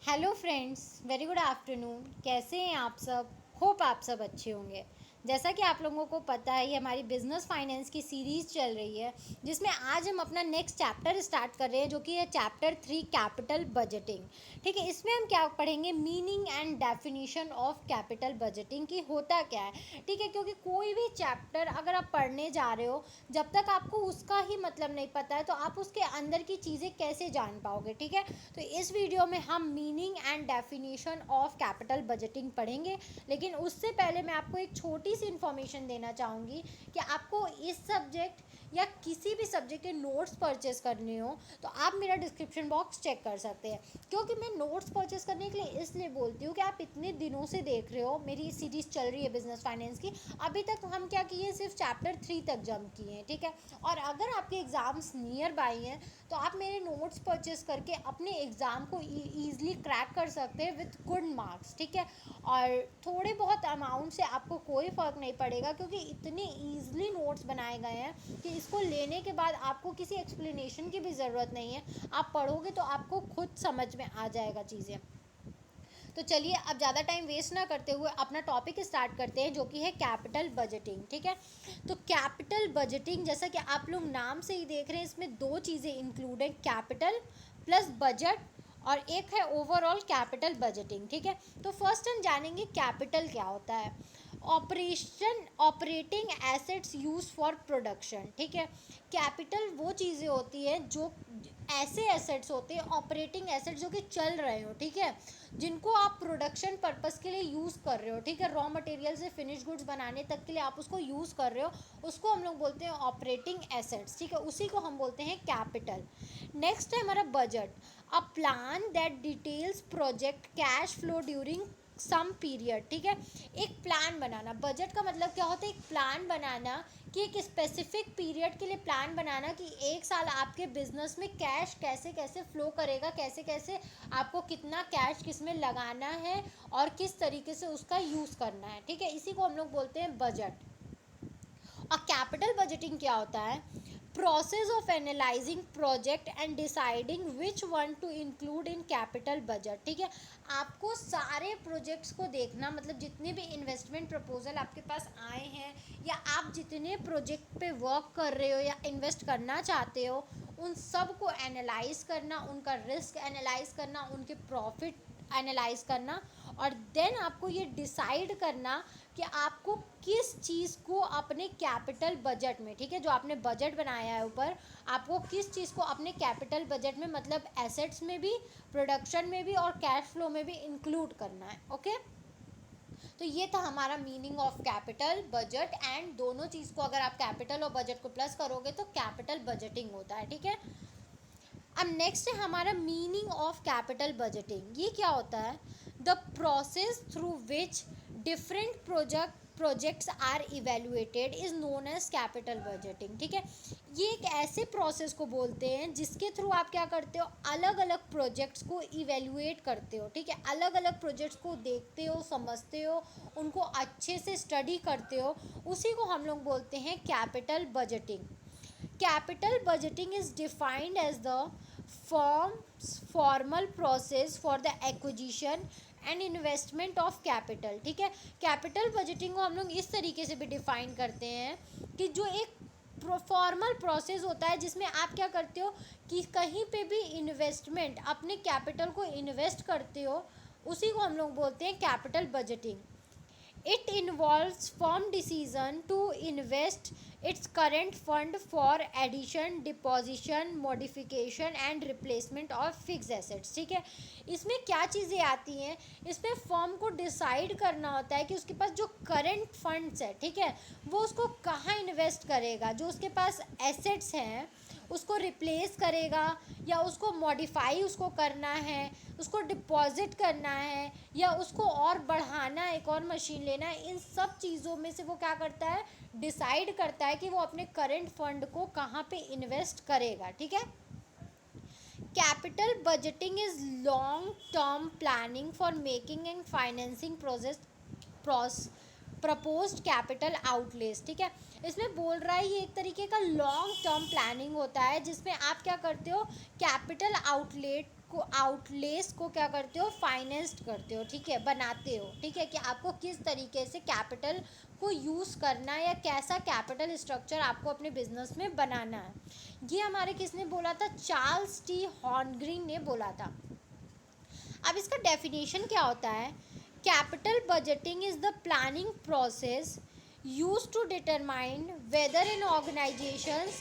Hello friends, very good afternoon. कैसे हैं आप सब? होप आप सब अच्छे होंगे। जैसा कि आप लोगों को पता है, ये हमारी बिजनेस फाइनेंस की सीरीज़ चल रही है, जिसमें आज हम अपना नेक्स्ट चैप्टर स्टार्ट कर रहे हैं, जो कि है चैप्टर 3 कैपिटल बजटिंग। ठीक है, इसमें हम क्या पढ़ेंगे? Meaning and definition of capital budgeting की होता क्या है। ठीक है, क्योंकि कोई भी चैप्टर अगर आप पढ़ने जा रहे हो, जब तक आपको उसका ही मतलब नहीं पता है, तो आप उसके अंदर की चीज़ें कैसे जान पाओगे। ठीक है, तो इस वीडियो में हम meaning and definition of capital budgeting पढ़ेंगे। लेकिन उससे पहले मैं आपको एक छोटी सी इन्फॉर्मेशन देना चाहूँगी कि आपको इस सब्जेक्ट या किसी भी सब्जेक्ट के नोट्स परचेस करने हो तो आप मेरा डिस्क्रिप्शन बॉक्स चेक कर सकते हैं। क्योंकि मैं नोट्स परचेस करने के लिए इसलिए बोलती हूँ कि आप इतने दिनों से देख रहे हो, मेरी सीरीज़ चल रही है बिजनेस फाइनेंस की। अभी तक हम क्या किए, सिर्फ चैप्टर 3 तक जंप किए हैं। ठीक है, और अगर आपके एग्ज़ाम्स नियर बाई हैं तो आप मेरे नोट्स परचेस करके अपने एग्ज़ाम को ईज़िली क्रैक कर सकते हैं विथ गुड मार्क्स। ठीक है, और थोड़े बहुत अमाउंट से आपको कोई फ़र्क नहीं पड़ेगा, क्योंकि इतने ईज़िली नोट्स बनाए गए हैं कि इसको लेने के बाद आपको किसी एक्सप्लेनेशन की भी ज़रूरत नहीं है। आप पढ़ोगे तो आपको खुद समझ में आ जाएगा चीज़ें। तो चलिए, अब ज़्यादा टाइम वेस्ट ना करते हुए अपना टॉपिक स्टार्ट करते हैं, जो कि है कैपिटल बजटिंग। ठीक है, तो कैपिटल बजटिंग, जैसा कि आप लोग नाम से ही देख रहे हैं, इसमें दो चीज़ें इंक्लूड है, कैपिटल प्लस बजट, और एक है ओवरऑल कैपिटल बजटिंग। ठीक है, तो फर्स्ट हम जानेंगे कैपिटल क्या होता है। Operating assets use for production. ठीक है, कैपिटल वो चीज़ें होती हैं जो ऐसे एसेट्स होते हैं, ऑपरेटिंग एसेट्स जो कि चल रहे हो। ठीक है, जिनको आप प्रोडक्शन पर्पस के लिए यूज़ कर रहे हो। ठीक है, रॉ मटेरियल से फिनिश गुड्स बनाने तक के लिए आप उसको यूज़ कर रहे हो, उसको हम लोग बोलते हैं ऑपरेटिंग एसेट्स। ठीक है, उसी को हम बोलते हैं कैपिटल। नेक्स्ट है हमारा budget, a plan that details project cash flow during some period. ठीक है, एक प्लान बनाना, बजट का मतलब क्या होता है? एक प्लान बनाना कि एक स्पेसिफिक पीरियड के लिए प्लान बनाना कि एक साल आपके बिजनेस में कैश कैसे कैसे फ्लो करेगा, कैसे कैसे आपको कितना कैश किस में लगाना है और किस तरीके से उसका यूज़ करना है। ठीक है, इसी को हम लोग बोलते हैं बजट। और कैपिटल बजटिंग क्या होता है? Process of analysing project and deciding which one two include in capital budget. ठीक है, आपको सारे प्रोजेक्ट्स को देखना, मतलब जितने भी इन्वेस्टमेंट प्रपोजल आपके पास आए हैं, या आप जितने प्रोजेक्ट पे वर्क कर रहे हो या इन्वेस्ट करना चाहते हो, उन सब को एनालाइज करना, उनका रिस्क एनालाइज करना, उनके प्रॉफिट एनालाइज करना, और देन आपको ये डिसाइड करना कि आपको किस चीज़ को अपने कैपिटल बजट में, ठीक है, जो आपने बजट बनाया है ऊपर, आपको किस चीज़ को अपने कैपिटल बजट में, मतलब एसेट्स में भी, प्रोडक्शन में भी और कैश फ्लो में भी इंक्लूड करना है। ओके, तो ये था हमारा meaning of capital budget, and दोनों चीज़ को अगर आप कैपिटल और बजट को प्लस करोगे तो कैपिटल बजटिंग होता है। ठीक है, अब नेक्स्ट है हमारा मीनिंग ऑफ कैपिटल बजटिंग। ये क्या होता है? The process through which different projects are evaluated is known as capital budgeting. ठीक है, ये एक ऐसे प्रोसेस को बोलते हैं जिसके थ्रू आप क्या करते हो, अलग अलग प्रोजेक्ट्स को इवेल्युएट करते हो। ठीक है, अलग अलग प्रोजेक्ट्स को देखते हो, समझते हो, उनको अच्छे से स्टडी करते हो, उसी को हम लोग बोलते हैं capital budgeting. Capital budgeting is defined as the firm's formal process for the acquisition and investment of capital. ठीक है, कैपिटल बजटिंग को हम लोग इस तरीके से भी डिफाइन करते हैं कि जो एक फॉर्मल प्रोसेस होता है जिसमें आप क्या करते हो कि कहीं पे भी इन्वेस्टमेंट, अपने कैपिटल को इन्वेस्ट करते हो, उसी को हम लोग बोलते हैं capital budgeting. It involves firm decision to invest its current fund for addition, deposition, modification and replacement of fixed assets। ठीक है, इसमें क्या चीज़ें आती हैं? इसमें फर्म को डिसाइड करना होता है कि उसके पास जो करंट फंड्स है, ठीक है, वो उसको कहाँ इन्वेस्ट करेगा, जो उसके पास एसेट्स हैं उसको रिप्लेस करेगा, या उसको मॉडिफाई उसको करना है, उसको डिपॉजिट करना है, या उसको और बढ़ाना है, एक और मशीन लेना है। इन सब चीज़ों में से वो क्या करता है, डिसाइड करता है कि वो अपने करंट फंड को कहाँ पे इन्वेस्ट करेगा। ठीक है, capital budgeting is long term planning for making and financing proposed capital outlays. ठीक है, इसमें बोल रहा है ये एक तरीके का लॉन्ग टर्म प्लानिंग होता है जिसमें आप क्या करते हो, कैपिटल आउटलेट उसको आउटलेस को क्या करते हो, फाइनेंस्ड करते हो, ठीक है, बनाते हो, ठीक है, कि आपको किस तरीके से कैपिटल को यूज़ करना है या कैसा कैपिटल स्ट्रक्चर आपको अपने बिजनेस में बनाना है। ये हमारे किसने बोला था, चार्ल्स टी हॉर्नग्रीन ने बोला था। अब इसका डेफिनेशन क्या होता है, capital budgeting is the planning process used to determine whether an organization's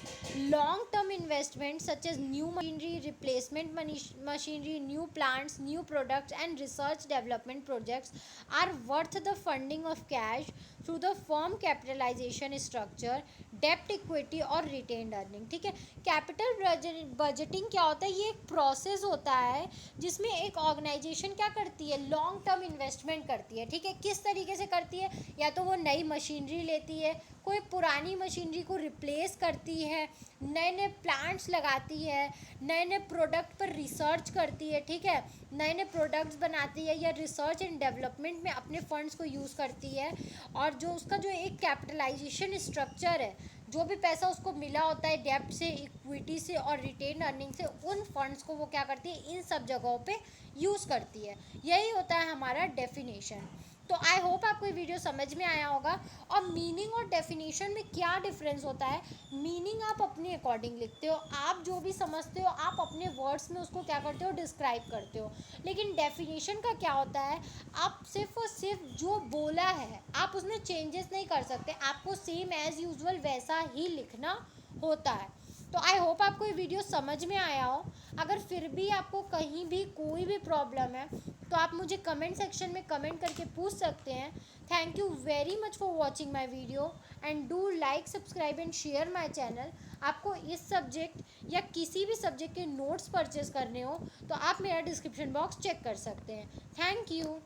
long-term investments such as new machinery, replacement machinery, new plants, new products and research development projects are worth the funding of cash through the firm capitalization structure, डेप्ट equity और retained earning, ठीक है। Capital budgeting क्या होता है, ये एक process होता है जिसमें एक ऑर्गेनाइजेशन क्या करती है, लॉन्ग टर्म इन्वेस्टमेंट करती है, ठीक है। किस तरीके से करती है, या तो वो नई मशीनरी लेती है, कोई पुरानी मशीनरी को रिप्लेस करती है, नए नए प्लांट्स लगाती है, नए नए प्रोडक्ट पर रिसर्च करती है, ठीक है, नए नए प्रोडक्ट्स बनाती है या रिसर्च एंड डेवलपमेंट में अपने फंड्स को यूज़ करती है। और जो उसका जो एक कैपिटलाइजेशन स्ट्रक्चर है, जो भी पैसा उसको मिला होता है डेब्ट से, इक्विटी से और रिटेन अर्निंग से, उन फंड्स को वो क्या करती है, इन सब जगहों पे यूज़ करती है। यही होता है हमारा डेफिनेशन। तो आई होप आपको ये वीडियो समझ में आया होगा। और मीनिंग और डेफिनेशन में क्या डिफरेंस होता है, मीनिंग आप अपने अकॉर्डिंग लिखते हो, आप जो भी समझते हो आप अपने वर्ड्स में उसको क्या करते हो, डिस्क्राइब करते हो। लेकिन डेफिनेशन का क्या होता है, आप सिर्फ और सिर्फ जो बोला है आप उसमें चेंजेस नहीं कर सकते, आपको सेम एज यूजुअल वैसा ही लिखना होता है। तो आई होप आपको ये वीडियो समझ में आया हो। अगर फिर भी आपको कहीं भी कोई भी प्रॉब्लम है तो आप मुझे कमेंट सेक्शन में कमेंट करके पूछ सकते हैं। Thank you very much for watching my video and do like, subscribe and share my channel. आपको इस सब्जेक्ट या किसी भी सब्जेक्ट के नोट्स परचेज करने हो तो आप मेरा डिस्क्रिप्शन बॉक्स चेक कर सकते हैं। Thank you.